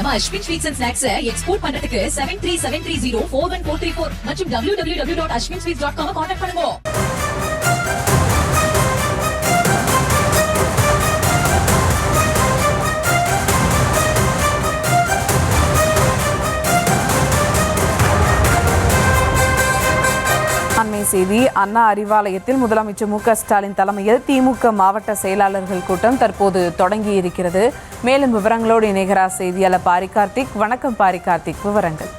நம்ம Ashwin sweets and snacks export பண்றதுக்கு 7373041434 மற்றும் www.ashwinsweets.com கான்டாக்ட் பண்ணுங்க. அண்மை செய்தி. அண்ணா அறிவாலயத்தில் முதலமைச்சர் மு க ஸ்டாலின் தலைமையில் திமுக மாவட்ட செயலாளர்கள் கூட்டம் தற்போது தொடங்கி இருக்கிறது. மேலும் விவரங்களோடு இணைகிறார் செய்தியாளர் பாரி கார்த்திக். வணக்கம் பாரி கார்த்திக், விவரங்கள்.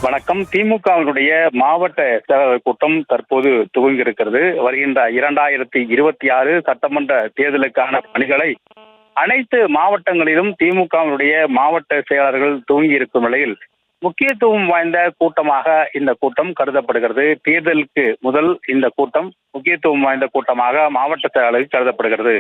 வணக்கம். திமுகவினுடைய மாவட்ட செயலாளர் கூட்டம் தற்போது துவங்கி இருக்கிறது. வருகின்ற 2026 சட்டமன்ற தேர்தலுக்கான பணிகளை அனைத்து மாவட்டங்களிலும் திமுகவினுடைய மாவட்ட செயலாளர்கள் துவங்கி இருக்கும் நிலையில் முக்கியத்துவம் வாய்ந்த கூட்டமாக இந்த கூட்டம் கருதப்படுகிறது. தேர்தலுக்கு முதல் இந்த கூட்டம் முக்கியத்துவம் வாய்ந்த கூட்டமாக மாவட்ட செயலாளர்கள் கருதப்படுகிறது.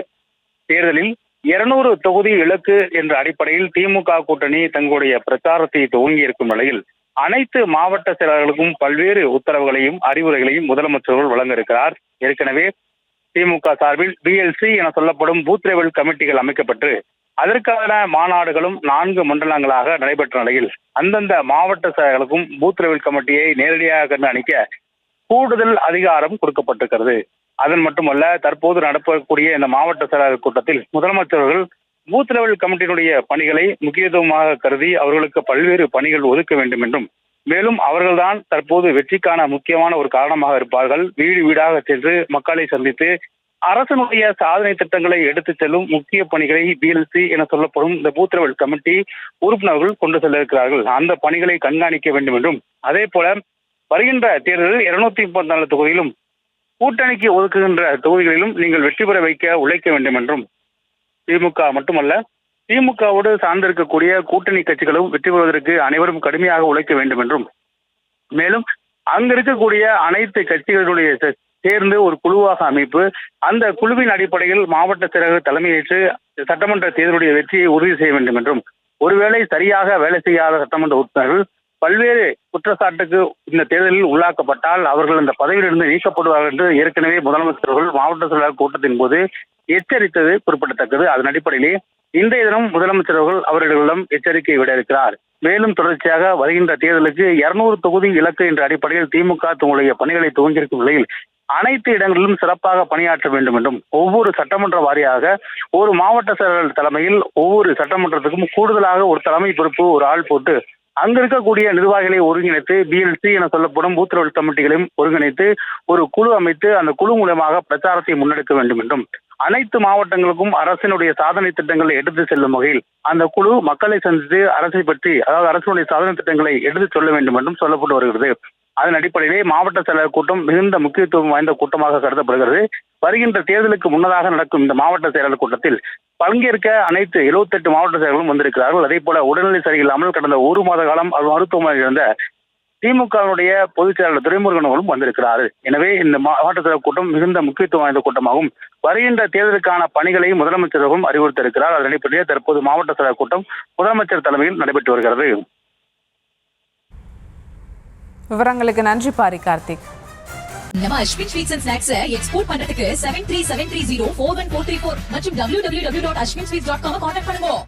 தேர்தலில் 200 தொகுதி இலக்கு என்ற அடிப்படையில் திமுக கூட்டணி தங்களுடைய பிரச்சாரத்தை துவங்கி இருக்கும் நிலையில் அனைத்து மாவட்ட செயலாளர்களுக்கும் பல்வேறு உத்தரவுகளையும் அறிவுரைகளையும் முதலமைச்சர்கள் வழங்க இருக்கிறார். ஏற்கனவே திமுக சார்பில் BLC என சொல்லப்படும் பூத் லெவல் கமிட்டிகள் அமைக்கப்பட்டு அதற்கான மாநாடுகளும் 4 மண்டலங்களாக நடைபெற்ற நிலையில் அந்தந்த மாவட்ட செயலர்களுக்கும் பூத் லெவல் கமிட்டியை நேரடியாக கண்காணிக்க கூடுதல் அதிகாரம் கொடுக்கப்பட்டிருக்கிறது. அதன் மட்டுமல்ல, தற்போது நடக்கக்கூடிய இந்த மாவட்ட செயலாளர் கூட்டத்தில் முதலமைச்சர்கள் பூத் லெவல் கமிட்டியினுடைய பணிகளை முக்கியத்துவமாக கருதி அவர்களுக்கு பல்வேறு பணிகள் ஒதுக்க வேண்டும் என்றும், மேலும் அவர்கள்தான் தற்போது வெற்றிக்கான முக்கியமான ஒரு காரணமாக இருப்பார்கள். வீடு வீடாக சென்று மக்களை சந்தித்து அரசனுடைய சாதனை திட்டங்களை எடுத்துச் செல்லும் முக்கிய பணிகளை BLC என சொல்லப்படும் இந்த பூத் லெவல் கமிட்டி உறுப்பினர்கள் கொண்டு செல்ல இருக்கிறார்கள். அந்த பணிகளை கண்காணிக்க வேண்டும் என்றும், அதே போல வருகின்ற தேர்தலில் 234 தொகுதியிலும் கூட்டணிக்கு ஒதுக்குகின்ற தொகுதிகளிலும் நீங்கள் வெற்றி பெற வைக்க உழைக்க வேண்டும் என்றும், திமுக மட்டுமல்ல திமுகவோடு சார்ந்திருக்கக்கூடிய கூட்டணி கட்சிகளும் வெற்றி பெறுவதற்கு அனைவரும் கடுமையாக உழைக்க வேண்டும் என்றும், மேலும் அங்கு இருக்கக்கூடிய அனைத்து கட்சிகளுடைய சேர்ந்து ஒரு குழுவாக அமைப்பு, அந்த குழுவின் அடிப்படையில் மாவட்ட செயலர்கள் தலைமையேற்று சட்டமன்ற தேர்தலுடைய வெற்றியை உறுதி செய்ய வேண்டும் என்றும், ஒருவேளை சரியாக வேலை செய்யாத சட்டமன்ற உறுப்பினர்கள் பல்வேறு குற்றச்சாட்டுக்கு இந்த தேர்தலில் உள்ளாக்கப்பட்டால் அவர்கள் அந்த பதவியிலிருந்து நீக்கப்படுவார்கள் என்று ஏற்கனவே முதலமைச்சர்கள் மாவட்ட செயலாளர் கூட்டத்தின் போது எச்சரித்தது குறிப்பிடத்தக்கது. அதன் அடிப்படையிலே இன்றைய தினம் முதலமைச்சர்கள் அவர்களிடம் எச்சரிக்கை விட இருக்கிறார். மேலும் தொடர்ச்சியாக வருகின்ற தேர்தலுக்கு 200 தொகுதி இலக்கு என்ற அடிப்படையில் திமுக தங்களுடைய பணிகளை துவங்கியிருக்கும் நிலையில் அனைத்து இடங்களிலும் சிறப்பாக பணியாற்ற வேண்டும் என்றும், ஒவ்வொரு சட்டமன்ற வாரியாக ஒரு மாவட்ட செயலாளர் தலைமையில் ஒவ்வொரு சட்டமன்றத்துக்கும் கூடுதலாக ஒரு தலைமை பொறுப்பு ஒரு ஆள் போட்டு அங்கு இருக்கக்கூடிய நிர்வாகிகளை ஒருங்கிணைத்து BLC என சொல்லப்படும் பூத் லெவல் கமிட்டிகளையும் ஒருங்கிணைத்து ஒரு குழு அமைத்து அந்த குழு மூலமாக பிரச்சாரத்தை முன்னெடுக்க வேண்டும் என்றும், அனைத்து மாவட்டங்களுக்கும் அரசினுடைய சாதனை திட்டங்களை எடுத்து செல்லும் வகையில் அந்த குழு மக்களை சந்தித்து அரசை பற்றி, அதாவது அரசினுடைய சாதனை திட்டங்களை எடுத்து சொல்ல வேண்டும் என்றும் சொல்லப்பட்டு வருகிறது. அதன் அடிப்படையிலே மாவட்ட செயலர் கூட்டம் மிகுந்த முக்கியத்துவம் வாய்ந்த கூட்டமாக கருதப்படுகிறது. வருகின்ற தேர்தலுக்கு முன்னதாக நடக்கும் இந்த மாவட்ட செயலாளர் கூட்டத்தில் பங்கேற்க அனைத்து 78 மாவட்ட செயலர்களும் வந்திருக்கிறார்கள். அதே போல உடல்நிலை சரியில்லாமல் கடந்த 1 மாத காலம் மருத்துவமனையில் இருந்த திமுகவுடைய பொதுச் செயலாளர் துரைமுருகன் அவர்களும் வந்திருக்கிறார். எனவே இந்த மாவட்ட செயலர் கூட்டம் மிகுந்த முக்கியத்துவம் வாய்ந்த கூட்டமாகும். வருகின்ற தேர்தலுக்கான பணிகளை முதலமைச்சர்களும் அறிவுறுத்திருக்கிறார். அதன் அடிப்படையில் தற்போது மாவட்ட செயலர் கூட்டம் முதலமைச்சர் தலைமையில் நடைபெற்று வருகிறது. விவரங்களுக்கு நன்றி பாரி கார்த்திக். நம்ம Ashwin sweets and snacks export பண்றதுக்கு 7373041434 மற்றும் www.ashwinsweets.com கான்டாக்ட் பண்ணுங்க.